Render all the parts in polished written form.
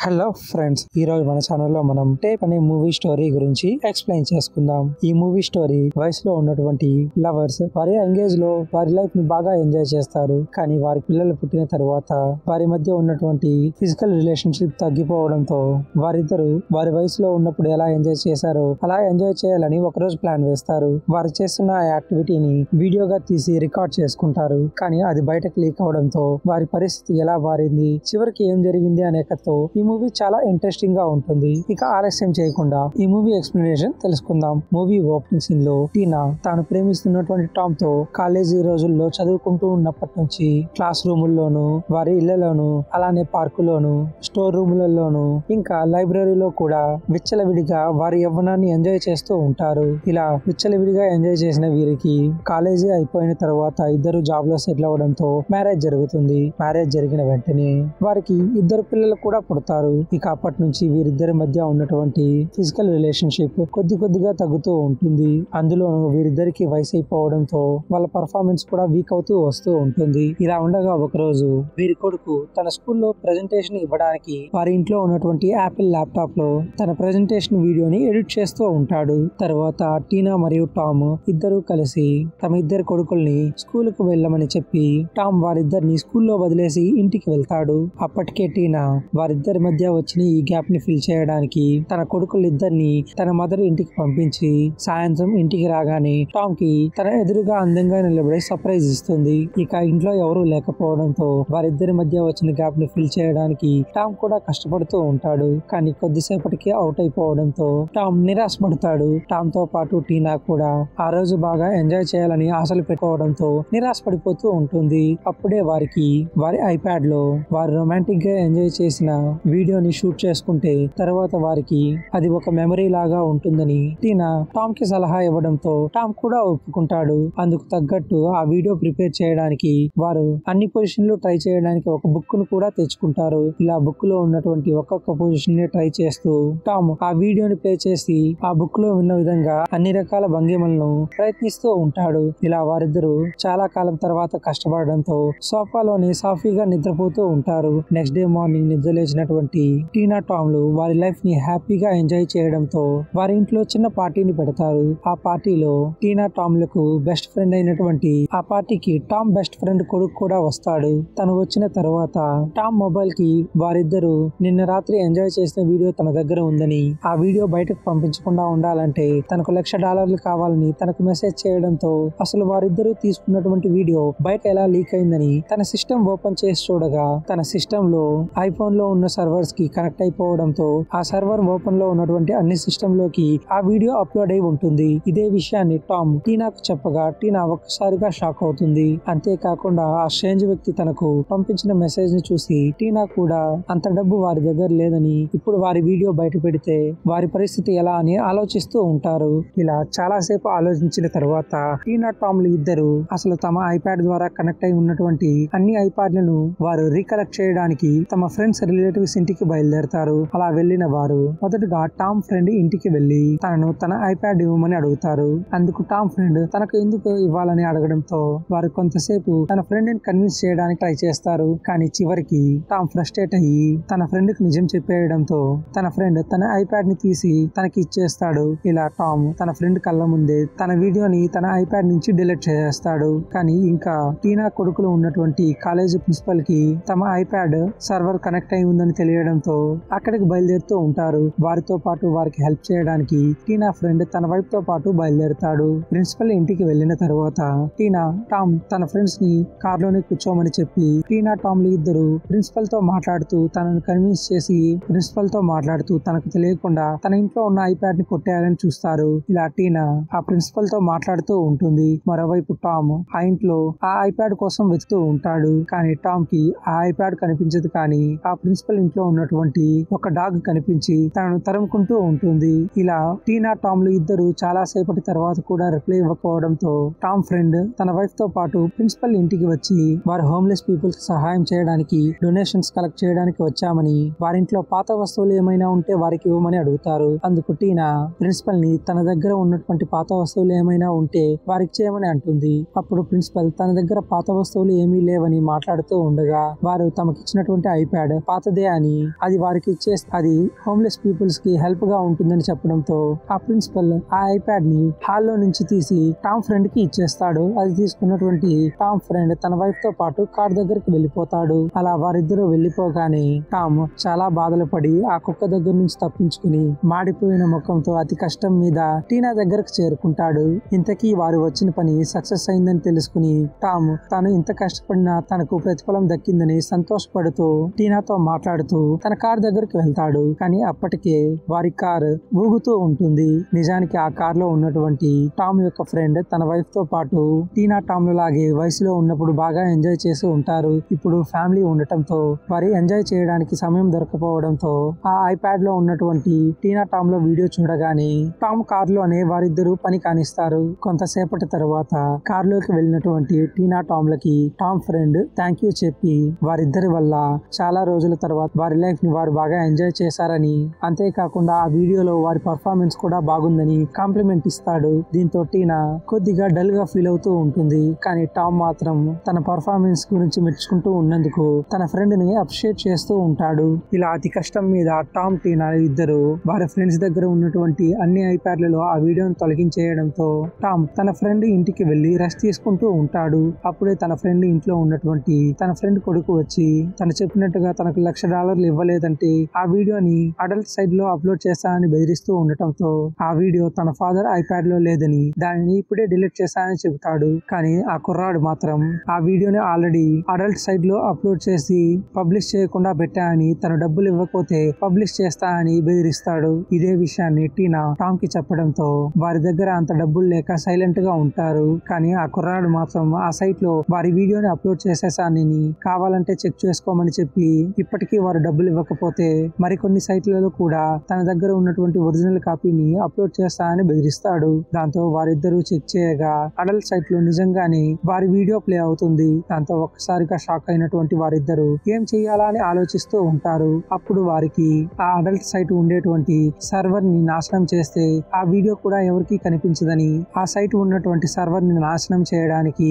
Hello friends, ఈ రోజు మన ఛానల్లో మనం టేప్ అనే మూవీ స్టోరీ గురించి ఎక్స్ప్లెయిన్ చేసుకుందాం. ఈ మూవీ స్టోరీ వయసులో ఉన్నటువంటి లవర్స్ వారి ఎంగేజ్ లో వారి లైఫ్ ని బాగా ఎంజాయ్ చేస్తారు. కానీ వారి పిల్లలు పుట్టిన తర్వాత వారి మధ్య ఉన్నటువంటి ఫిజికల్ రిలేషన్షిప్ తగ్గిపోవడంతో వారిద్దరు వారి వయసులో ఉన్నప్పుడు ఎలా ఎంజాయ్ చేశారో అలా ఎంజాయ్ చేయాలని ఒకరోజు ప్లాన్ వేస్తారు. వారు చేస్తున్న ఆ యాక్టివిటీని వీడియోగా తీసి రికార్డ్ చేసుకుంటారు. కానీ అది బయటకు లీక్ అవడంతో వారి పరిస్థితి ఎలా మారింది, చివరికి ఏం జరిగింది అనే కథతో ఈ మూవీ చాలా ఇంట్రెస్టింగ్ గా ఉంటుంది. ఇక ఆలస్యం చేయకుండా ఈ మూవీ ఎక్స్ప్లెనేషన్ తెలుసుకుందాం. మూవీ ఓపెనింగ్ సీన్ లో టీనా తాను ప్రేమిస్తున్నటువంటి టామ్ తో కాలేజీ రోజుల్లో చదువుకుంటూ ఉన్నప్పటి నుంచి క్లాస్ రూముల్లోను, వారి ఇళ్లలోను, అలానే పార్కులోను, స్టోర్ రూములలోను, ఇంకా లైబ్రరీలో కూడా విచ్చలవిడిగా వారి యవ్వనాన్ని ఎంజాయ్ చేస్తూ ఉంటారు. ఇలా విచ్చలవిడిగా ఎంజాయ్ చేసిన వీరికి కాలేజీ అయిపోయిన తర్వాత ఇద్దరు జాబ్ లో సెటిల్ అవడంతో మ్యారేజ్ జరుగుతుంది. మ్యారేజ్ జరిగిన వెంటనే వారికి ఇద్దరు పిల్లలు కూడా పుడతారు. ఇక అప్పటి నుంచి వీరిద్దరి మధ్య ఉన్నటువంటి ఫిజికల్ రిలేషన్షిప్ కొద్దిగా తగ్గుతూ ఉంటుంది. అందులోనూ వీరిద్దరికి వయసు అయిపోవడంతో వాళ్ళ పర్ఫార్మెన్స్ కూడా వీక్ అవుతూ వస్తూ ఉంటుంది. ఇలా ఉండగా ఒకరోజు వీరి కొడుకు తన స్కూల్లో ప్రెజెంటేషన్ ఇవ్వడానికి వారి ఇంట్లో ఉన్నటువంటి యాపిల్ ల్యాప్టాప్ లో తన ప్రెజెంటేషన్ వీడియోని ఎడిట్ చేస్తూ ఉంటాడు. తర్వాత టీనా మరియు టామ్ ఇద్దరు కలిసి తమ ఇద్దరు కొడుకుల్ని స్కూల్ కు వెళ్ళమని చెప్పి టామ్ వారిద్దరిని స్కూల్లో వదిలేసి ఇంటికి వెళ్తాడు. అప్పటికే టీనా వారిద్దరి మధ్య వచ్చిన ఈ గ్యాప్ ని ఫిల్ చేయడానికి తన కొడుకులిద్దరిని తన మదర్ ఇంటికి పంపించి సాయంత్రం ఇంటికి రాగానే టామ్ కి తన ఎదురుగా అందంగా నిలబడి సర్ప్రైజ్ ఇస్తుంది. ఇక ఇంట్లో ఎవరూ లేకపోవడంతో వారిద్దరి మధ్య వచ్చిన గ్యాప్ ని ఫిల్ చేయడానికి టామ్ కూడా కష్టపడుతూ ఉంటాడు. కానీ కొద్దిసేపటికి అవుట్ అయిపోవడంతో టామ్ నిరాశపడతాడు. టామ్ తో పాటు టీనా కూడా ఆ రోజు బాగా ఎంజాయ్ చేయాలని ఆశలు పెట్టుకోవడంతో నిరాశపడిపోతూ ఉంటుంది. అప్పుడే వారికి వారి ఐప్యాడ్ లో వారు రొమాంటిక్ గా ఎంజాయ్ చేసిన వీడియోని షూట్ చేసుకుంటే తర్వాత వారికి అది ఒక మెమరీ లాగా ఉంటుందని టీనా టామ్ కి సలహా ఇవ్వడంతో టామ్ కూడా ఒప్పుకుంటాడు. అందుకు తగ్గట్టు ఆ వీడియో ప్రిపేర్ చేయడానికి వారు అన్ని పొజిషన్లు ట్రై చేయడానికి ఒక బుక్ ను కూడా తెచ్చుకుంటారు. ఇలా బుక్ లో ఉన్నటువంటి ఒక్కొక్క పొజిషన్ ని ట్రై చేస్తూ టామ్ ఆ వీడియోని ప్లే చేసి ఆ బుక్ లో ఉన్న విధంగా అన్ని రకాల భంగిమలను ప్రయత్నిస్తూ ఉంటాడు. ఇలా వారిద్దరూ చాలా కాలం తర్వాత కష్టపడడంతో సోఫాలోని సాఫీగా నిద్రపోతూ ఉంటారు. నెక్స్ట్ డే మార్నింగ్ నిద్ర లేచినటువంటి టీనా టామ్ లు వారి లైఫ్ ని హ్యాపీగా ఎంజాయ్ చేయడంతో వారి ఇంట్లో చిన్న పార్టీని పెడతారు. ఆ పార్టీలో టీనా టామ్ లకు బెస్ట్ ఫ్రెండ్ అయినటువంటి ఆ పార్టీకి టామ్ బెస్ట్ ఫ్రెండ్ కొడుకు కూడా వస్తాడు. తను వచ్చిన తర్వాత టామ్ మొబైల్ కి వారిద్దరూ నిన్న రాత్రి ఎంజాయ్ చేసిన వీడియో తన దగ్గర ఉందని, ఆ వీడియో బయటకు పంపించకుండా ఉండాలంటే తనకు $1,00,000 కావాలని తనకు మెసేజ్ చేయడంతో అసలు వారిద్దరూ తీసుకున్నటువంటి వీడియో బయట ఎలా లీక్ అయిందని తన సిస్టమ్ ఓపెన్ చేసి చూడగా తన సిస్టమ్ లో ఐఫోన్ లో ఉన్న సర్వర్స్ కి కనెక్ట్ అయిపోవడంతో ఆ సర్వర్ ఓపెన్ లో ఉన్నటువంటి అన్ని సిస్టమ్ లోకి ఆ వీడియో అప్లోడ్ అయి ఉంటుంది. ఇదే విషయాన్ని టామ్ టీనాకు చెప్పగా టీనా ఒక్కసారిగా షాక్ అవుతుంది. అంతేకాకుండా ఆ స్ట్రేంజ్ వ్యక్తి తనకు పంపించిన మెసేజ్ ని చూసి టీనా కూడా అంత డబ్బు వారి దగ్గర లేదని, ఇప్పుడు వారి వీడియో బయట పెడితే వారి పరిస్థితి ఎలా అని ఆలోచిస్తూ ఉంటారు. ఇలా చాలా సేపు ఆలోచించిన తర్వాత టీనా టామ్ లు ఇద్దరు అసలు తమ ఐప్యాడ్ ద్వారా కనెక్ట్ అయి ఉన్నటువంటి అన్ని ఐప్యాడ్లను వారు రీకలెక్ట్ చేయడానికి తమ ఫ్రెండ్స్ రిలేటివ్స్ ఇంటికి బయలుదేరతారు. అలా వెళ్లిన వారు మొదటగా టామ్ ఫ్రెండ్ ఇంటికి వెళ్లి తనను తన ఐప్యాడ్ ఇవ్వమని అడుగుతారు. అందుకు టామ్ ఫ్రెండ్ తనకు ఎందుకు ఇవ్వాలని అడగడంతో వారు కొంతసేపు తన ఫ్రెండ్ ని కన్విన్స్ చేయడానికి ట్రై చేస్తారు. కానీ చివరికి టామ్ ఫ్రస్ట్రేట్ అయ్యి తన ఫ్రెండ్ కి నిజం చెప్పేయడంతో తన ఫ్రెండ్ తన ఐప్యాడ్ ని తీసి తనకి ఇచ్చేస్తాడు. ఇలా టామ్ తన ఫ్రెండ్ కళ్ళ ముందే తన వీడియోని తన ఐప్యాడ్ నుంచి డిలీట్ చేసేస్తాడు. కానీ ఇంకా టీనా కొడుకులు ఉన్నటువంటి కాలేజీ ప్రిన్సిపల్ కి తమ ఐప్యాడ్ సర్వర్ కనెక్ట్ అయి ఉందని తెలియడంతో అక్కడికి బయలుదేరుతూ ఉంటారు. వారితో పాటు వారికి హెల్ప్ చేయడానికి టీనా ఫ్రెండ్ తన వైఫ్ తో పాటు బయలుదేరుతాడు. ప్రిన్సిపల్ ఇంటికి వెళ్లిన తర్వాత టీనా టామ్ తన ఫ్రెండ్స్ ని కార్ లోనే కూర్చోమని చెప్పి టీనా టామ్ లు ఇద్దరు ప్రిన్సిపల్ తో మాట్లాడుతూ తనను కన్విన్స్ చేసి ప్రిన్సిపల్ తో మాట్లాడుతూ తనకు తెలియకుండా తన ఇంట్లో ఉన్న ఐప్యాడ్ ని కొట్టేయాలని చూస్తారు. ఇలా టీనా ఆ ప్రిన్సిపల్ తో మాట్లాడుతూ ఉంటుంది. మరోవైపు టామ్ ఆ ఇంట్లో ఆ ఐప్యాడ్ కోసం వెతుకుతూ ఉంటాడు. కానీ టామ్ కి ఆ ఐప్యాడ్ కనిపించదు. కానీ ఆ ప్రిన్సిపల్ ఇంట్లో లో ఉన్నటువంటి ఒక డాగ్ కనిపించి తనను తరుముకుంటూ ఉంటుంది. ఇలా టీనా టామ్ లు ఇద్దరు చాలా సేపటి తర్వాత కూడా రిప్లై ఇవ్వకపోవడంతో టామ్ ఫ్రెండ్ తన వైఫ్ తో పాటు ప్రిన్సిపల్ ఇంటికి వచ్చి వారు హోమ్లెస్ పీపుల్ కి సహాయం చేయడానికి డొనేషన్స్ కలెక్ట్ చేయడానికి వచ్చామని, వారింట్లో పాత వస్తువులు ఏమైనా ఉంటే వారికి ఇవ్వమని అడుగుతారు. అందుకు టీనా ప్రిన్సిపల్ ని తన దగ్గర ఉన్నటువంటి పాత వస్తువులు ఏమైనా ఉంటే వారికి చేయమని అంటుంది. అప్పుడు ప్రిన్సిపల్ తన దగ్గర పాత వస్తువులు ఏమీ లేవని మాట్లాడుతూ ఉండగా వారు తమకిచ్చినటువంటి ఐప్యాడ్ పాతదే అని, అది వారికి అది హోమ్లెస్ పీపుల్స్ కి హెల్ప్ గా ఉంటుందని చెప్పడంతో ఆ ప్రిన్సిపల్ ఆ ఐప్యాడ్ ని హాల్లో నుంచి తీసి టామ్ ఫ్రెండ్ కి ఇచ్చేస్తాడు. అది తీసుకున్నటువంటి టామ్ ఫ్రెండ్ తన వైఫ్ తో పాటు కార్ దగ్గరికి వెళ్ళిపోతాడు. అలా వారిద్దరూ వెళ్ళిపోగానే టామ్ చాలా బాధలు పడి ఆ కుక్క దగ్గర నుంచి తప్పించుకుని మాడిపోయిన ముఖంతో అతి కష్టం మీద టీనా దగ్గరకు చేరుకుంటాడు. ఇంతకీ వారు వచ్చిన పని సక్సెస్ అయిందని తెలుసుకుని టామ్ తాను ఇంత కష్టపడినా తనకు ప్రతిఫలం దక్కిందని సంతోషపడుతూ టీనాతో మాట్లాడుతూ తన కార్ దగ్గరికి వెళ్తాడు. కానీ అప్పటికే వారి కార్ ఊగుతూ ఉంటుంది. నిజానికి ఆ కార్ లో ఉన్నటువంటి టామ్ యొక్క ఫ్రెండ్ తన వైఫ్ తో పాటు టీనా టామ్ లాగే వయసులో ఉన్నప్పుడు బాగా ఎంజాయ్ చేసి ఉంటారు. ఇప్పుడు ఫ్యామిలీ ఉండటంతో వారి ఎంజాయ్ చేయడానికి సమయం దొరకపోవడంతో ఆ ఐప్యాడ్ లో ఉన్నటువంటి టీనా టామ్ లో వీడియో చూడగానే టామ్ కార్ లోనే వారిద్దరూ పని కానిస్తారు. కొంతసేపటి తర్వాత కార్ లోకి వెళ్ళినటువంటి టీనా టామ్ లకి టామ్ ఫ్రెండ్ థ్యాంక్ యూ చెప్పి వారిద్దరి వల్ల చాలా రోజుల తర్వాత వారి లైఫ్ ని వారు బాగా ఎంజాయ్ చేశారని, అంతేకాకుండా ఆ వీడియోలో వారి పర్ఫార్మెన్స్ కూడా బాగుందని కాంప్లిమెంట్ ఇస్తాడు. దీంతో టీనా కొద్దిగా డల్ గా ఫీల్ అవుతూ ఉంటుంది. కానీ టామ్ మాత్రం తన పర్ఫార్మెన్స్ గురించి మెచ్చుకుంటూ ఉన్నందుకు తన ఫ్రెండ్ ని అప్రిషియేట్ చేస్తూ ఉంటాడు. ఇలా అతి కష్టం మీద టామ్ టీనా ఇద్దరు వారి ఫ్రెండ్స్ దగ్గర ఉన్నటువంటి అన్ని ఐప్యాడ్లలో ఆ వీడియోను తొలగించేయడంతో టామ్ తన ఫ్రెండ్ ఇంటికి వెళ్లి రెస్ట్ తీసుకుంటూ ఉంటాడు. అప్పుడే తన ఫ్రెండ్ ఇంట్లో ఉన్నటువంటి తన ఫ్రెండ్ కొడుకు వచ్చి తను చెప్పినట్టుగా తనకు $1,00,000 ఇవ్వలేదంటే ఆ వీడియోని అడల్ట్ సైడ్ లో అప్లోడ్ చేస్తానని బెదిరిస్తూ ఉండటంతో ఆ వీడియో తన ఫాదర్ ఐప్యాడ్ లో లేదని దానిని ఇప్పుడే డిలీట్ చేస్తానని చెబుతాడు. కానీ ఆ కుర్రాడు మాత్రం ఆ వీడియోని ఆల్రెడీ అడల్ట్ సైడ్ లో అప్లోడ్ చేసి పబ్లిష్ చేయకుండా పెట్టానని, తను డబ్బులు ఇవ్వకపోతే పబ్లిష్ చేస్తానని బెదిరిస్తాడు. ఇదే విషయాన్ని టీనా టామ్ కి చెప్పడంతో వారి దగ్గర అంత డబ్బులు లేక సైలెంట్ గా ఉంటారు. కానీ ఆ కుర్రాడు మాత్రం ఆ సైట్ లో వారి వీడియోని అప్లోడ్ చేసేసానని కావాలంటే చెక్ చేసుకోమని చెప్పి ఇప్పటికీ వారు డబ్బులు ఇవ్వకపోతే మరికొన్ని సైట్లలో కూడా తన దగ్గర ఉన్నటువంటి ఒరిజినల్ కాపీని అప్లోడ్ చేస్తానని బెదిరిస్తాడు. దాంతో వారిద్దరూ చెక్ చేయగా అడల్ట్ సైట్ లో నిజంగానే వారి వీడియో ప్లే అవుతుంది. దాంతో ఒక్కసారిగా షాక్ అయినటువంటి వారిద్దరూ ఏం చెయ్యాలా అని ఆలోచిస్తూ ఉంటారు. అప్పుడు వారికి ఆ అడల్ట్ సైట్ ఉండేటువంటి సర్వర్ ని నాశనం చేస్తే ఆ వీడియో కూడా ఎవరికి కనిపించదని, ఆ సైట్ ఉన్నటువంటి సర్వర్ ని నాశనం చేయడానికి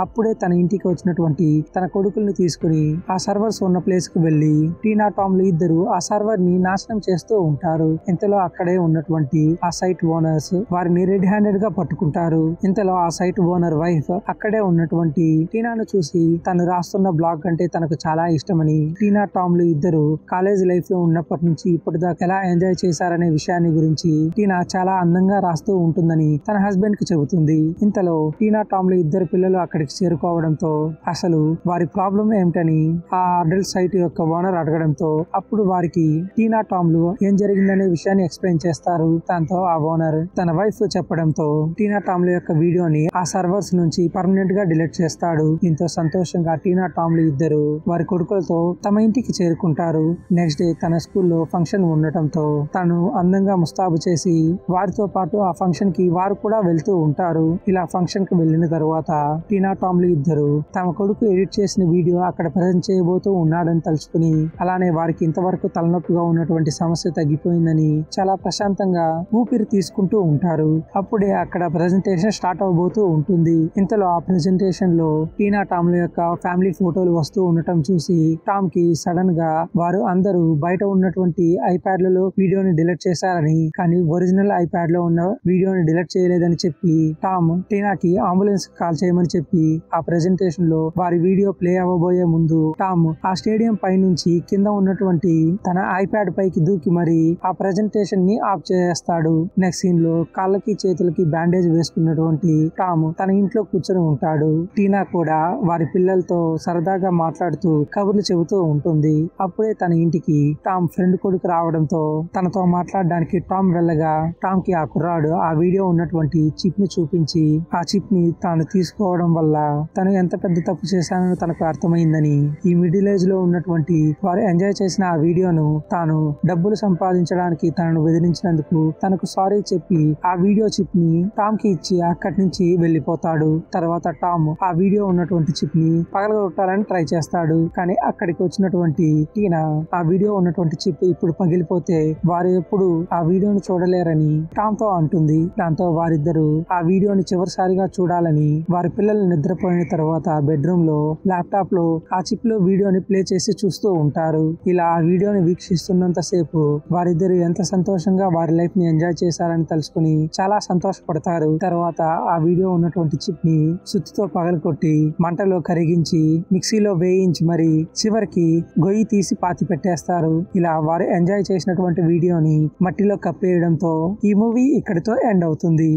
అప్పుడే తన ఇంటికి వచ్చినటువంటి తన కొడుకుల్ని తీసుకుని ఆ సర్వర్స్ ఉన్న ప్లేస్ కు వెళ్లి టీనా టామ్ లు ఇద్దరు ఆ సర్వర్ ని నాశనం చేస్తూ ఉంటారు. ఇంతలో అక్కడే ఉన్నటువంటి ఆ సైట్ ఓనర్స్ వారిని రెడ్ హ్యాండెడ్ గా పట్టుకుంటారు. ఇంతలో ఆ సైట్ ఓనర్ వైఫ్ అక్కడే ఉన్నటువంటి టీనాను చూసి తను రాస్తున్న బ్లాగ్ అంటే తనకు చాలా ఇష్టమని, టీనా టామ్ లు ఇద్దరు కాలేజ్ లైఫ్ లో ఉన్నప్పటి నుంచి ఇప్పటిదాకా ఎలా ఎంజాయ్ చేశారనే విషయాన్ని గురించి టీనా చాలా అందంగా రాస్తూ ఉంటుందని తన హస్బెండ్ కి చెబుతుంది. ఇంతలో టీనా టామ్ లు ఇద్దరు పిల్లలు అక్కడికి చేరుకోవడంతో అసలు వారి ప్రాబ్లం ఏమిటని ఆ అడల్ట్ సైట్ యొక్క ఓనర్ అడగడంతో అప్పుడు వారికి టీనా టామ్ లు ఏం జరిగిందనే విషయాన్ని ఎక్స్ప్లెయిన్ చేస్తారు. దాంతో ఆ ఓనర్ తన వైఫ్ చెప్పడంతో టీనా టామ్ ల యొక్క వీడియోని ఆ సర్వర్స్ నుంచి పర్మనెంట్ గా డిలీట్ చేస్తాడు. దీంతో సంతోషంగా టీనా టామ్ లు ఇద్దరు వారి కొడుకులతో తమ ఇంటికి చేరుకుంటారు. నెక్స్ట్ డే తన స్కూల్లో ఫంక్షన్ ఉండటంతో తను అందంగా ముస్తాబు చేసి వారితో పాటు ఆ ఫంక్షన్ కి వారు కూడా వెళ్తూ ఉంటారు. ఇలా ఫంక్షన్ కి వెళ్లిన తర్వాత టీనా టామ్ లు ఇద్దరు తమ కొడుకు ఎడిట్ చేసిన వీడియో అక్కడ ప్రజెంట్ చేయబోతూ ఉన్నాడని తలుచుకుని, అలానే వారికి ఇంతవరకు తలనొప్పిగా ఉన్నటువంటి సమస్య తగ్గిపోయిందని చాలా ప్రశాంతంగా ఊపిరి తీసుకుంటూ ఉంటారు. అప్పుడే అక్కడ ప్రెజెంటేషన్ స్టార్ట్ అవబోతూ ఉంటుంది. ఇంతలో ఆ ప్రెజెంటేషన్ లో టీనా టామ్ ల యొక్క ఫ్యామిలీ ఫోటోలు వస్తూ ఉండటం చూసి టామ్ కి సడన్ గా వారు అందరూ బయట ఉన్నటువంటి ఐప్యాడ్లలో వీడియోని డిలీట్ చేశారని, కానీ ఒరిజినల్ ఐప్యాడ్ లో ఉన్న వీడియోని డిలీట్ చేయలేదని చెప్పి టామ్ టీనాకి అంబులెన్స్ కాల్ చేయమని చెప్పి ఆ ప్రెజెంటేషన్ లో వారి వీడియో ప్లే అవ్వబోయే ముందు టామ్ ఆ స్టేడియం పై నుంచి కింద ఉన్నటువంటి తన ఐప్యాడ్ పైకి దూకి మరి ఆ ప్రెజెంటేషన్ ని ఆఫ్ చేస్తాడు. నెక్స్ట్ సీన్ లో కాళ్ళకి చేతులకి బ్యాండేజ్ వేసుకున్నటువంటి టామ్ తన ఇంట్లో కూర్చొని ఉంటాడు. టీనా కూడా వారి పిల్లలతో సరదాగా మాట్లాడుతూ కబుర్లు చెబుతూ ఉంటుంది. అప్పుడే తన ఇంటికి టామ్ ఫ్రెండ్ కొడుకు రావడంతో తనతో మాట్లాడడానికి టామ్ వెళ్ళగా టామ్ కి ఆ కుర్రాడు ఆ వీడియో ఉన్నటువంటి చిప్ ని చూపించి ఆ చిప్ ని తాను తీసుకోవడం వల్ల తను ఎంత పెద్ద తప్పు చేశానో తనకు అర్థమైందని, ఈ మిడిల్ ఏజ్ లో ఉన్నటువంటి వారు ఎంజాయ్ చేసిన ఆ వీడియోను తాను డబ్బులు సంపాదించడానికి తనను బెదిరించినందుకు తనకు సారీ చెప్పి ఆ వీడియో చిప్ ని టామ్ కి ఇచ్చి అక్కడి నుంచి వెళ్లిపోతాడు. తర్వాత టామ్ ఆ వీడియో ఉన్నటువంటి చిప్ ని పగలగొట్టాలని ట్రై చేస్తాడు. కానీ అక్కడికి వచ్చినటువంటి టీనా ఆ వీడియో ఉన్నటువంటి చిప్ ఇప్పుడు పగిలిపోతే వారు ఎప్పుడు ఆ వీడియోని చూడలేరని టామ్ తో అంటుంది. దాంతో వారిద్దరూ ఆ వీడియోని చివరిసారిగా చూడాలని వారి పిల్లలు నిద్రపోయిన తర్వాత బెడ్రూమ్ లో ల్యాప్టాప్ లో ఆ చిప్ లో వీడియోని ప్లే చేసి చూస్తూ ఉంటారు. ఇలా ఆ వీడియోని వీక్షిస్తున్నంత సేపు వారిద్దరు ఎంత సంతోషంగా వారి లైఫ్ ని ఎంజాయ్ చేశారని తెలుసుకుని చాలా సంతోషపడతారు. తర్వాత ఆ వీడియో ఉన్నటువంటి చిప్ ని సుత్తితో పగలకొట్టి మంటలో కరిగించి మిక్సీలో వేయించి మరి చివరికి గొయ్యి తీసి పాతి పెట్టేస్తారు. ఇలా వారు ఎంజాయ్ చేసినటువంటి వీడియోని మట్టిలో కప్పేయడంతో ఈ మూవీ ఇక్కడితో ఎండ్ అవుతుంది.